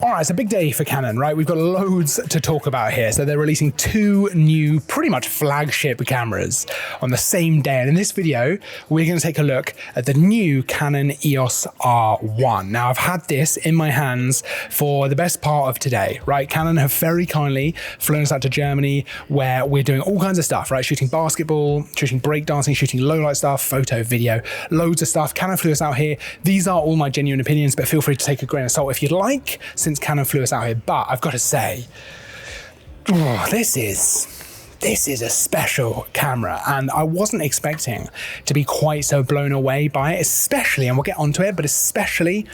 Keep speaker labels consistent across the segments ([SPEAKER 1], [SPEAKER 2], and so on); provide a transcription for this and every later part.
[SPEAKER 1] All right, it's a big day for Canon, right? We've got loads to talk about here. So they're releasing two new, pretty much flagship cameras on the same day. And in this video, we're going to take a look at the new Canon EOS R1. Now, I've had this in my hands for the best part of today, right? Canon have very kindly flown us out to Germany where we're doing all kinds of stuff, right? Shooting basketball, shooting breakdancing, shooting low light stuff, photo, video, loads of stuff. Canon flew us out here. These are all my genuine opinions, but feel free to take a grain of salt if you'd like, since Canon flew us out here. But I've got to say, this is a special camera, and I wasn't expecting to be quite so blown away by it, especially, and we'll get onto it, but especially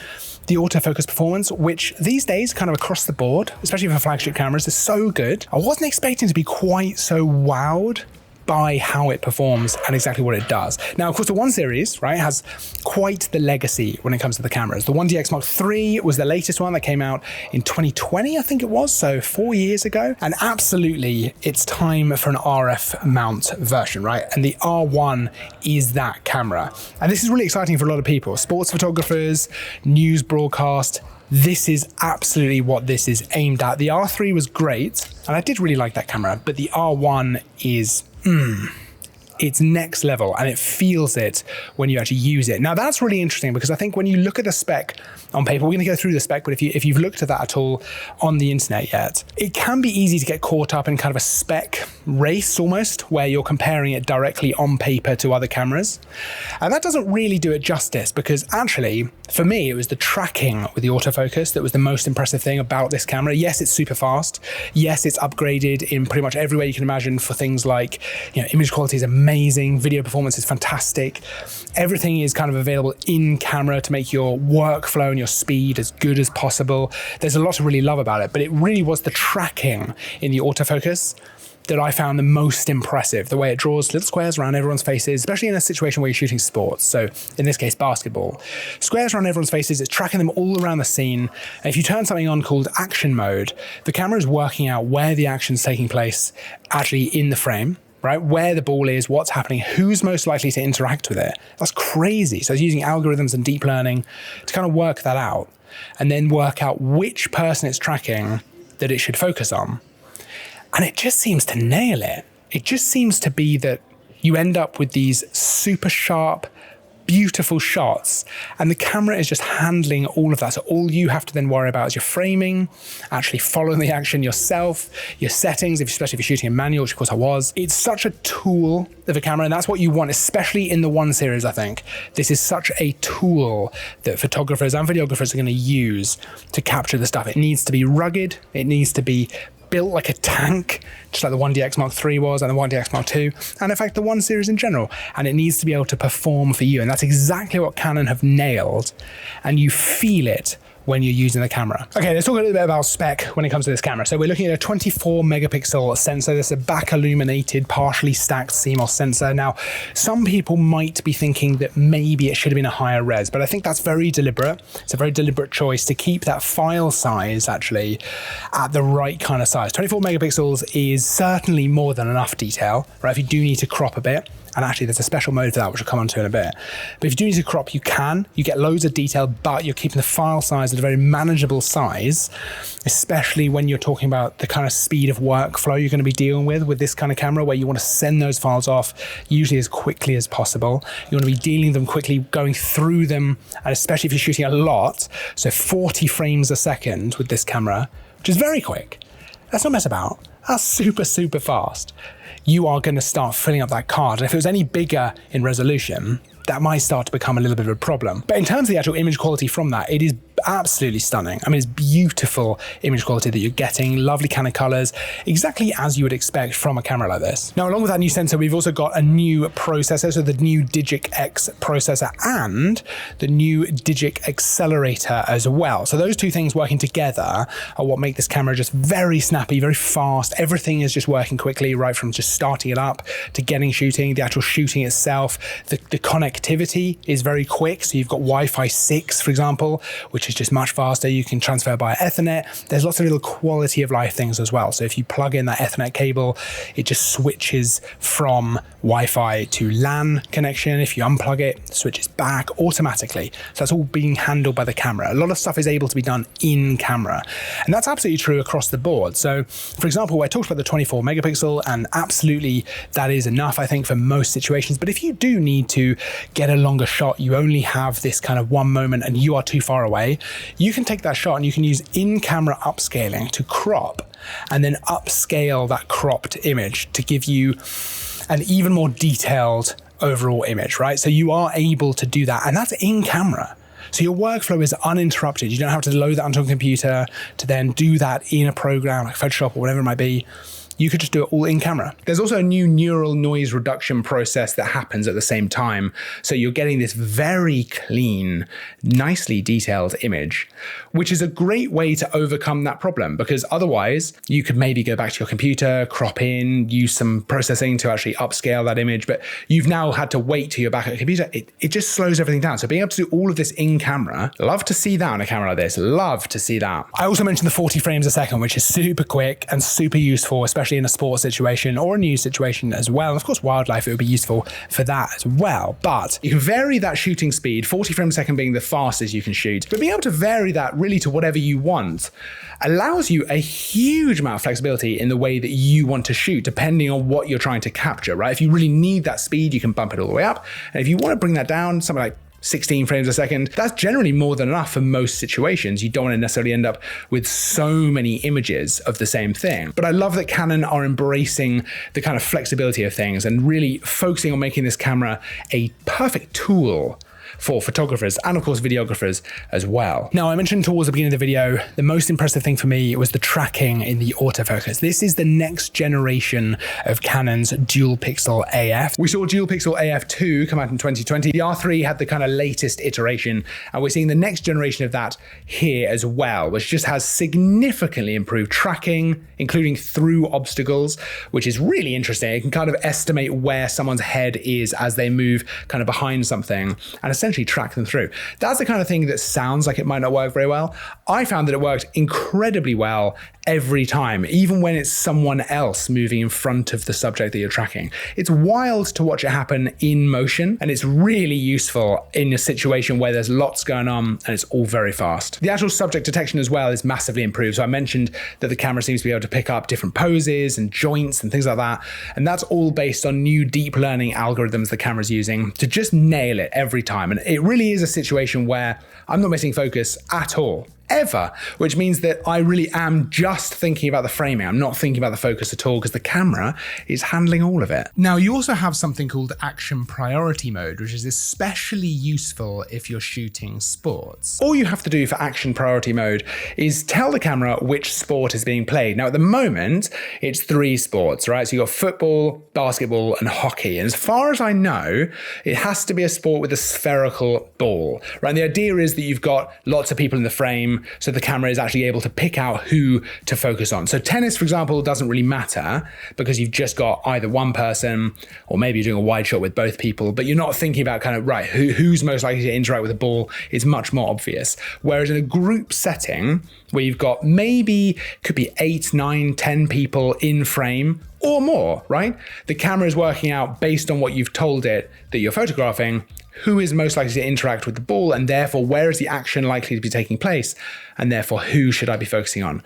[SPEAKER 1] the autofocus performance, which these days, kind of across the board, especially for flagship cameras, is so good. I wasn't expecting to be quite so wowed by how it performs and exactly what it does. Now, of course, the 1 series, right, has quite the legacy when it comes to the cameras. The 1DX Mark III was the latest one that came out in 2020, I think it was, so 4 years ago. And absolutely, it's time for an RF mount version, right? And the R1 is that camera. And this is really exciting for a lot of people. Sports photographers, news broadcast, this is absolutely what this is aimed at. The R3 was great, and I did really like that camera, but the R1 is it's next level, and it feels it when you actually use it. Now, that's really interesting because I think when you look at the spec on paper, we're going to go through the spec, but if you've looked at that at all on the internet yet, it can be easy to get caught up in kind of a spec race almost, where you're comparing it directly on paper to other cameras. And that doesn't really do it justice, because actually, for me, it was the tracking with the autofocus that was the most impressive thing about this camera. Yes, it's super fast. Yes, it's upgraded in pretty much every way you can imagine for things like, image quality is amazing, video performance is fantastic. Everything is kind of available in camera to make your workflow and your speed as good as possible. There's a lot to really love about it, but it really was the tracking in the autofocus that I found the most impressive. The way it draws little squares around everyone's faces, especially in a situation where you're shooting sports. So in this case, basketball. Squares around everyone's faces, it's tracking them all around the scene. And if you turn something on called action mode, the camera is working out where the action's taking place actually in the frame, right? Where the ball is, what's happening, who's most likely to interact with it. That's crazy. So it's using algorithms and deep learning to kind of work that out and then work out which person it's tracking that it should focus on. And it just seems to nail it. It just seems to be that you end up with these super sharp, beautiful shots, and the camera is just handling all of that. So all you have to then worry about is your framing, actually following the action yourself, your settings, especially if you're shooting in manual, which of course I was. It's such a tool of a camera, and that's what you want, especially in the 1 series, I think. This is such a tool that photographers and videographers are going to use to capture the stuff. It needs to be rugged. It needs to be built like a tank, just like the 1DX Mark III was and the 1DX Mark II, and in fact the 1 series in general. And it needs to be able to perform for you, and that's exactly what Canon have nailed, and you feel it when you're using the camera. Okay, let's talk a little bit about spec when it comes to this camera. So we're looking at a 24 megapixel sensor. This is a back illuminated, partially stacked CMOS sensor. Now, some people might be thinking that maybe it should have been a higher res, but I think that's very deliberate. It's a very deliberate choice to keep that file size actually at the right kind of size. 24 megapixels is certainly more than enough detail, right? If you do need to crop a bit, and actually there's a special mode for that, which I'll come on to in a bit. But if you do need to crop, you can. You get loads of detail, but you're keeping the file size at a very manageable size, especially when you're talking about the kind of speed of workflow you're going to be dealing with this kind of camera, where you want to send those files off usually as quickly as possible. You want to be dealing them quickly, going through them, and especially if you're shooting a lot, so 40 frames a second with this camera, which is very quick. Let's not mess about. That's super, super fast. You are going to start filling up that card. And if it was any bigger in resolution, that might start to become a little bit of a problem. But in terms of the actual image quality from that, it is absolutely stunning. I mean, it's beautiful image quality that you're getting, lovely Canon colors, exactly as you would expect from a camera like this. Now, along with that new sensor, we've also got a new processor, so the new DIGIC X processor and the new DIGIC Accelerator as well. So those two things working together are what make this camera just very snappy, very fast. Everything is just working quickly, right from just starting it up to getting shooting, the actual shooting itself. The connectivity is very quick. So you've got Wi-Fi 6, for example, which which is just much faster. You can transfer by Ethernet. There's lots of little quality of life things as well. So if you plug in that Ethernet cable, it just switches from Wi-Fi to LAN connection. If you unplug it, it switches back automatically. So that's all being handled by the camera. A lot of stuff is able to be done in camera. And that's absolutely true across the board. So for example, I talked about the 24 megapixel, and absolutely that is enough, I think, for most situations. But if you do need to get a longer shot, you only have this kind of one moment and you are too far away, you can take that shot and you can use in-camera upscaling to crop and then upscale that cropped image to give you an even more detailed overall image, right? So you are able to do that, and that's in camera. So your workflow is uninterrupted. You don't have to load that onto a computer to then do that in a program like Photoshop or whatever it might be. You could just do it all in camera. There's also a new neural noise reduction process that happens at the same time. So you're getting this very clean, nicely detailed image, which is a great way to overcome that problem, because otherwise you could maybe go back to your computer, crop in, use some processing to actually upscale that image, but you've now had to wait till you're back at the computer. It just slows everything down. So being able to do all of this in camera, love to see that on a camera like this, love to see that. I also mentioned the 40 frames a second, which is super quick and super useful, especially in a sports situation or a news situation as well. And of course, wildlife, it would be useful for that as well. But you can vary that shooting speed, 40 frames a second being the fastest you can shoot, but being able to vary that really to whatever you want allows you a huge amount of flexibility in the way that you want to shoot, depending on what you're trying to capture, right? If you really need that speed, you can bump it all the way up. And if you want to bring that down, something like 16 frames a second, that's generally more than enough for most situations. You don't want to necessarily end up with so many images of the same thing. But I love that Canon are embracing the kind of flexibility of things and really focusing on making this camera a perfect tool for photographers and of course videographers as well. Now, I mentioned towards the beginning of the video, the most impressive thing for me was the tracking in the autofocus. This is the next generation of Canon's dual pixel AF. We saw dual pixel AF2 come out in 2020. The R3 had the kind of latest iteration, and we're seeing the next generation of that here as well, which just has significantly improved tracking, including through obstacles, which is really interesting. It can kind of estimate where someone's head is as they move kind of behind something and essentially track them through. That's the kind of thing that sounds like it might not work very well. I found that it worked incredibly well every time, even when it's someone else moving in front of the subject that you're tracking. It's wild to watch it happen in motion, and it's really useful in a situation where there's lots going on and it's all very fast. The actual subject detection as well is massively improved. So I mentioned that the camera seems to be able to pick up different poses and joints and things like that. And that's all based on new deep learning algorithms the camera's using to just nail it every time. And it really is a situation where I'm not missing focus at all, ever, which means that I really am just thinking about the framing. I'm not thinking about the focus at all because the camera is handling all of it. Now, you also have something called action priority mode, which is especially useful if you're shooting sports. All you have to do for action priority mode is tell the camera which sport is being played. Now, at the moment, it's 3 sports, right? So you've got football, basketball, and hockey. And as far as I know, it has to be a sport with a spherical ball, right? And the idea is that you've got lots of people in the frame, so the camera is actually able to pick out who to focus on. So tennis, for example, doesn't really matter because you've just got either one person, or maybe you're doing a wide shot with both people, but you're not thinking about kind of, right, who's most likely to interact with the ball. It's much more obvious. Whereas in a group setting where you've got maybe, could be 8, 9, 10 people in frame or more, right? The camera is working out based on what you've told it that you're photographing, who is most likely to interact with the ball, and therefore where is the action likely to be taking place, and therefore who should I be focusing on,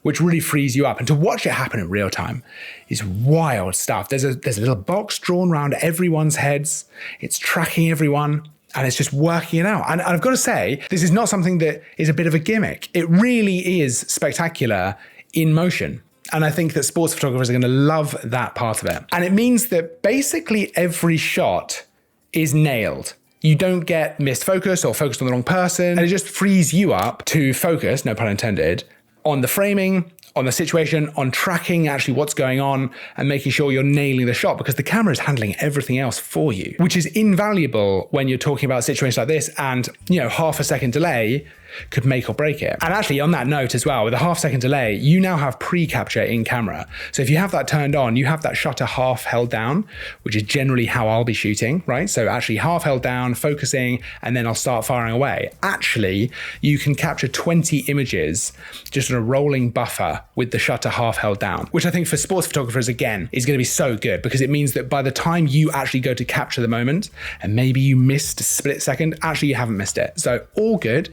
[SPEAKER 1] which really frees you up. And to watch it happen in real time is wild stuff. There's a little box drawn around everyone's heads. It's tracking everyone, and it's just working it out. And I've got to say, this is not something that is a bit of a gimmick. It really is spectacular in motion. And I think that sports photographers are going to love that part of it. And it means that basically every shot is nailed. You don't get missed focus or focused on the wrong person. And it just frees you up to focus, no pun intended, on the framing on the situation, on tracking actually what's going on and making sure you're nailing the shot, because the camera is handling everything else for you, which is invaluable when you're talking about situations like this. And, half a second delay could make or break it. And actually on that note as well, with a half-second delay, you now have pre-capture in camera. So if you have that turned on, you have that shutter half held down, which is generally how I'll be shooting, right? So actually half held down, focusing, and then I'll start firing away. Actually, you can capture 20 images just on a rolling buffer with the shutter half held down, which I think for sports photographers, again, is going to be so good, because it means that by the time you actually go to capture the moment, and maybe you missed a split second, actually you haven't missed it. So all good.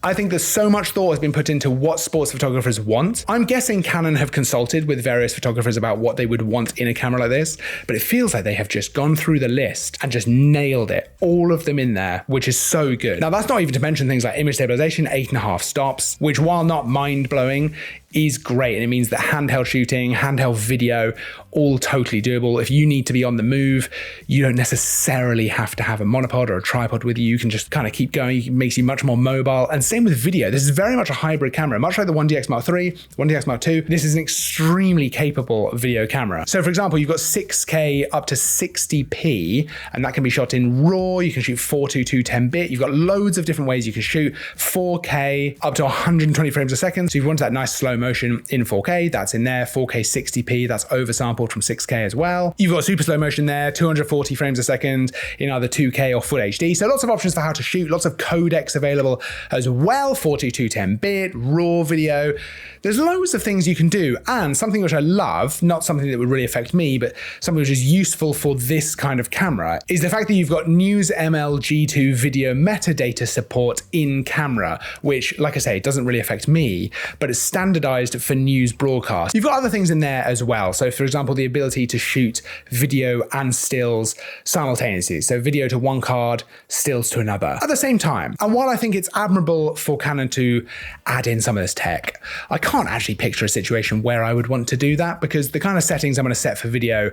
[SPEAKER 1] I think there's so much thought has been put into what sports photographers want. I'm guessing Canon have consulted with various photographers about what they would want in a camera like this, but it feels like they have just gone through the list and just nailed it. All of them in there, which is so good. Now, that's not even to mention things like image stabilization, 8.5 stops, which, while not mind-blowing, is great. And it means that handheld shooting, handheld video, all totally doable. If you need to be on the move, you don't necessarily have to have a monopod or a tripod with you. You can just kind of keep going. It makes you much more mobile. And same with video. This is very much a hybrid camera, much like the 1DX Mark III, 1DX Mark II. This is an extremely capable video camera. So for example, you've got 6K up to 60p, and that can be shot in RAW. You can shoot 422 10-bit. You've got loads of different ways you can shoot. 4K up to 120 frames a second. So if you want that nice slow motion in 4K, that's in there. 4K 60p, that's oversampled from 6K as well. You've got super slow motion there, 240 frames a second in either 2K or Full HD. So lots of options for how to shoot, lots of codecs available as well. 422 10-bit, RAW video. There's loads of things you can do. And something which I love, not something that would really affect me, but something which is useful for this kind of camera, is the fact that you've got News ML G2 video metadata support in camera, which, like I say, doesn't really affect me, but it's standardized for news broadcast. You've got other things in there as well. So for example, the ability to shoot video and stills simultaneously. So video to one card, stills to another at the same time. And while I think it's admirable for Canon to add in some of this tech, I can't actually picture a situation where I would want to do that, because the kind of settings I'm going to set for video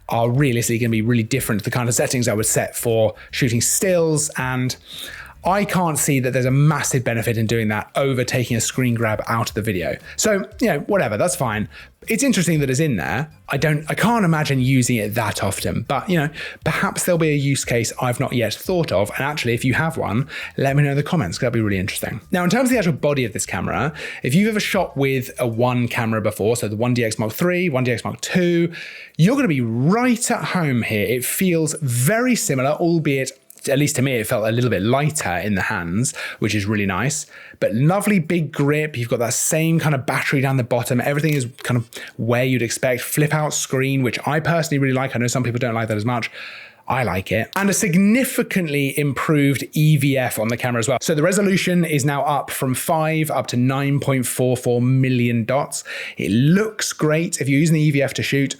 [SPEAKER 1] are realistically going to be really different to the kind of settings I would set for shooting stills, and I can't see that there's a massive benefit in doing that over taking a screen grab out of the video. So, whatever, that's fine. It's interesting that it's in there. I can't imagine using it that often, but perhaps there'll be a use case I've not yet thought of. And actually, if you have one, let me know in the comments, because that'd be really interesting. Now, in terms of the actual body of this camera, if you've ever shot with a one camera before, so the 1DX Mark III, 1DX Mark II, you're going to be right at home here. It feels very similar, albeit, at least to me, it felt a little bit lighter in the hands, which is really nice. But lovely big grip. You've got that same kind of battery down the bottom. Everything is kind of where you'd expect. Flip out screen, which I personally really like. I know some people don't like that as much. I like it. And a significantly improved EVF on the camera as well. So the resolution is now up from 5 up to 9.44 million dots. It looks great. If you're using the EVF to shoot,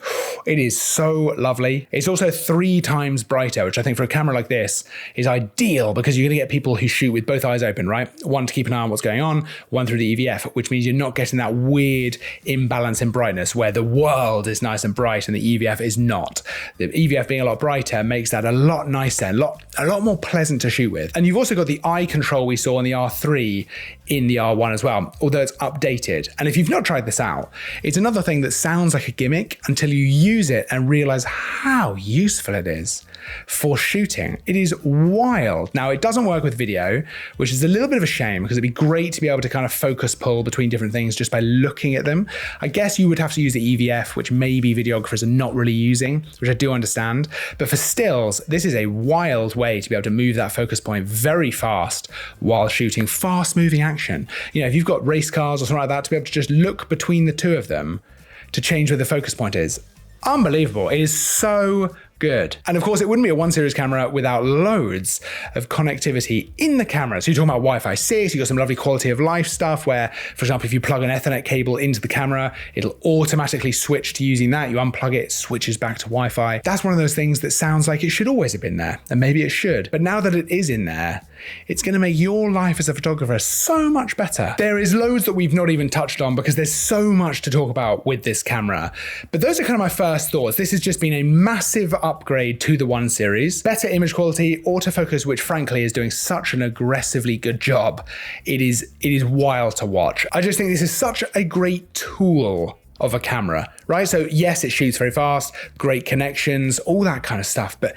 [SPEAKER 1] it is so lovely. It's also 3 times brighter, which I think for a camera like this is ideal, because you're gonna get people who shoot with both eyes open, right? One to keep an eye on what's going on, one through the EVF, which means you're not getting that weird imbalance in brightness where the world is nice and bright and the EVF is not. The EVF being a lot brighter makes that a lot nicer, a lot more pleasant to shoot with. And you've also got the eye control we saw on the R3 in the R1 as well, although it's updated. And if you've not tried this out, it's another thing that sounds like a gimmick until you use it and realize how useful it is for shooting. It is wild. Now, it doesn't work with video, which is a little bit of a shame, because it'd be great to be able to kind of focus pull between different things just by looking at them. I guess you would have to use the EVF, which maybe videographers are not really using, which I do understand. But for stills, this is a wild way to be able to move that focus point very fast while shooting fast moving action. If you've got race cars or something like that, to be able to just look between the two of them to change where the focus point is. Unbelievable. It is so good. And of course, it wouldn't be a 1 series camera without loads of connectivity in the camera. So you're talking about Wi-Fi 6, you've got some lovely quality of life stuff where, for example, if you plug an Ethernet cable into the camera, it'll automatically switch to using that. You unplug it, it switches back to Wi-Fi. That's one of those things that sounds like it should always have been there, and maybe it should. But now that it is in there, it's going to make your life as a photographer so much better. There is loads that we've not even touched on because there's so much to talk about with this camera. But those are kind of my first thoughts. This has just been a massive upgrade to the 1 series. Better image quality, autofocus, which frankly is doing such an aggressively good job. It is wild to watch. I just think this is such a great tool of a camera, right? So yes, it shoots very fast, great connections, all that kind of stuff, but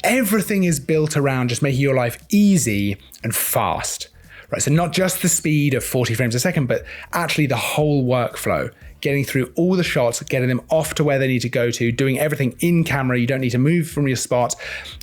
[SPEAKER 1] everything is built around just making your life easy and fast, right? So not just the speed of 40 frames a second, but actually the whole workflow, getting through all the shots, getting them off to where they need to go to, doing everything in camera. You don't need to move from your spot.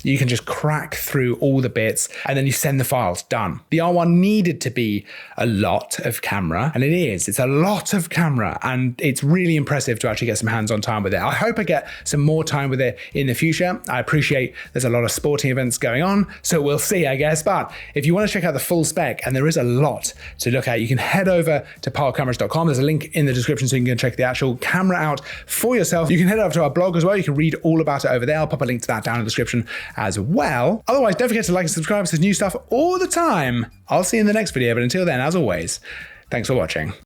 [SPEAKER 1] You can just crack through all the bits and then you send the files, done. The R1 needed to be a lot of camera, and it is. It's a lot of camera, and it's really impressive to actually get some hands-on time with it. I hope I get some more time with it in the future. I appreciate there's a lot of sporting events going on, so we'll see, I guess. But if you want to check out the full spec, and there is a lot to look at, you can head over to parlcameras.com. There's a link in the description so you can check the actual camera out for yourself. You can head over to our blog as well. You can read all about it over there. I'll pop a link to that down in the description as well. Otherwise, don't forget to like and subscribe, because there's new stuff all the time. I'll see you in the next video, but until then, as always, thanks for watching.